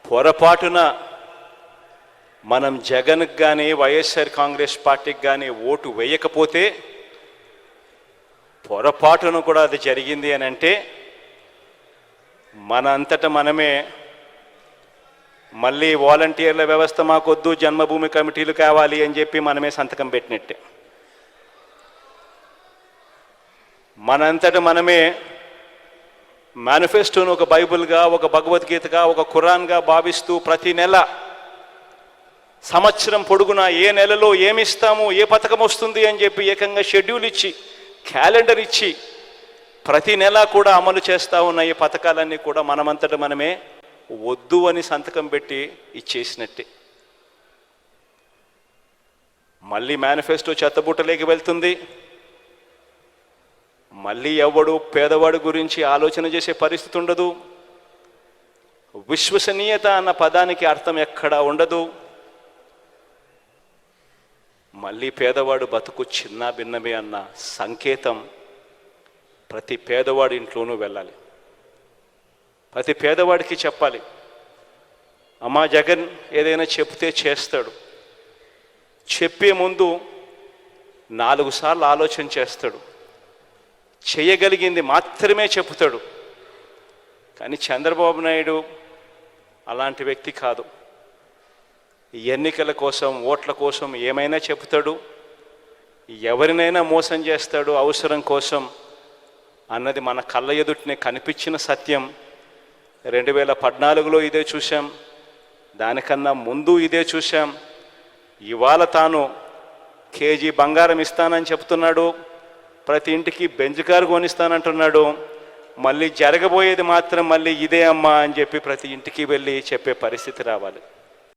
పొరపాటున మనం జగన్కి కానీ వైఎస్ఆర్ కాంగ్రెస్ పార్టీకి కానీ ఓటు వేయకపోతే పొరపాటున కూడా అది జరిగింది అని అంటే మన అంతటా మనమే మళ్ళీ వాలంటీర్ల వ్యవస్థ మాకొద్దు, జన్మభూమి కమిటీలు కావాలి అని చెప్పి మనమే సంతకం పెట్టినట్టే. మనంతట మనమే మేనిఫెస్టోను ఒక బైబిల్గా, ఒక భగవద్గీతగా, ఒక ఖురాన్గా భావిస్తూ ప్రతి నెల సంవత్సరం పొడుగునా ఏ నెలలో ఏమిస్తాము, ఏ పథకం వస్తుంది అని చెప్పి ఏకంగా షెడ్యూల్ ఇచ్చి, క్యాలెండర్ ఇచ్చి ప్రతి నెల కూడా అమలు చేస్తూ ఉన్న ఈ పథకాలన్నీ కూడా మనమంతట మనమే వద్దు అని సంతకం పెట్టి ఇచ్చేసినట్టే. మళ్ళీ మేనిఫెస్టో చెత్తబుట్టలేకి వెళ్తుంది. మళ్ళీ ఎవడు పేదవాడి గురించి ఆలోచన చేసే పరిస్థితి ఉండదు. విశ్వసనీయత అన్న పదానికి అర్థం ఎక్కడా ఉండదు. మళ్ళీ పేదవాడు బతుకు చిన్న భిన్నమే అన్న సంకేతం ప్రతి పేదవాడి ఇంట్లోనూ వెళ్ళాలి. ప్రతి పేదవాడికి చెప్పాలి, అమ్మా జగన్ ఏదైనా చెప్తే చేస్తాడు, చెప్పే ముందు 4 సార్లు ఆలోచన చేస్తాడు, చేయగలిగింది మాత్రమే చెబుతాడు. కానీ చంద్రబాబు నాయుడు అలాంటి వ్యక్తి కాదు. ఎన్నికల కోసం, ఓట్ల కోసం ఏమైనా చెబుతాడు, ఎవరినైనా మోసం చేస్తాడు అవసరం కోసం అన్నది మన కళ్ళ ఎదుటనే కనిపించిన సత్యం. 2014లో ఇదే చూశాం, దానికన్నా ముందు ఇదే చూశాం. ఇవాళ తాను కేజీ బంగారం ఇస్తానని చెప్తున్నాడు, ప్రతి ఇంటికి బెంజ్ కారు కొనిస్తానంటున్నాడు. మళ్ళీ జరగబోయేది మాత్రం మళ్ళీ ఇదే అమ్మా అని చెప్పి ప్రతి ఇంటికి వెళ్ళి చెప్పే పరిస్థితి రావాలి.